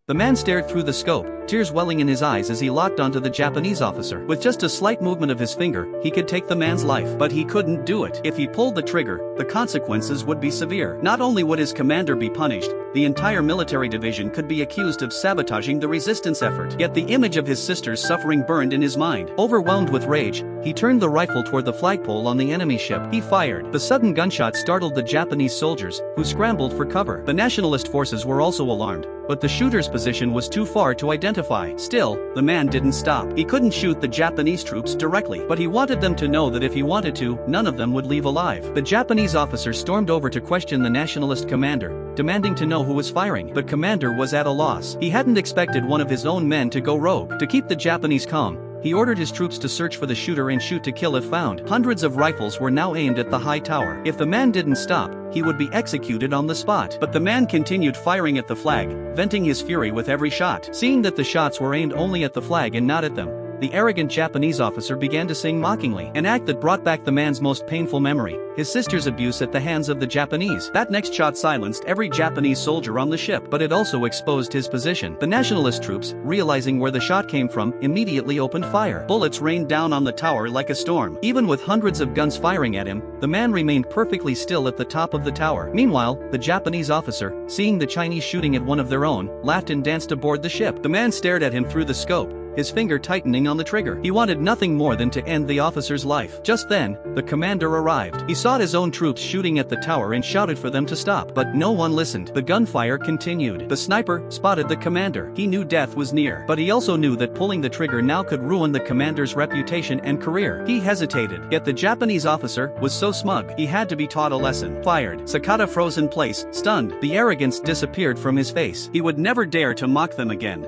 The man stared through the scope, tears welling in his eyes as he locked onto the Japanese officer. With just a slight movement of his finger, he could take the man's life. But he couldn't do it. If he pulled the trigger, the consequences would be severe. Not only would his commander be punished, the entire military division could be accused of sabotaging the resistance effort. Yet the image of his sister's suffering burned in his mind. Overwhelmed with rage, he turned the rifle toward the flagpole on the enemy ship. He fired. The sudden gunshot startled the Japanese soldiers, who scrambled for cover. The nationalist forces were also alarmed, but the shooter's position was too far to identify. Still, the man didn't stop. He couldn't shoot the Japanese troops directly, but he wanted them to know that if he wanted to, none of them would leave alive. The Japanese officer stormed over to question the nationalist commander, demanding to know who was firing. The commander was at a loss. He hadn't expected one of his own men to go rogue. To keep the Japanese calm, he ordered his troops to search for the shooter and shoot to kill if found. Hundreds of rifles were now aimed at the high tower. If the man didn't stop, he would be executed on the spot. But the man continued firing at the flag, venting his fury with every shot. Seeing that the shots were aimed only at the flag and not at them, the arrogant Japanese officer began to sing mockingly, an act that brought back the man's most painful memory, his sister's abuse at the hands of the Japanese. That next shot silenced every Japanese soldier on the ship, but it also exposed his position. The nationalist troops, realizing where the shot came from, immediately opened fire. Bullets rained down on the tower like a storm. Even with hundreds of guns firing at him, the man remained perfectly still at the top of the tower. Meanwhile, the Japanese officer, seeing the Chinese shooting at one of their own, laughed and danced aboard the ship. The man stared at him through the scope, his finger tightening on the trigger. He wanted nothing more than to end the officer's life. Just then, the commander arrived. He saw his own troops shooting at the tower and shouted for them to stop, but no one listened. The gunfire continued. The sniper spotted the commander. He knew death was near, but he also knew that pulling the trigger now could ruin the commander's reputation and career. He hesitated, yet the Japanese officer was so smug, he had to be taught a lesson. Fired. Sakata froze in place, stunned. The arrogance disappeared from his face. He would never dare to mock them again.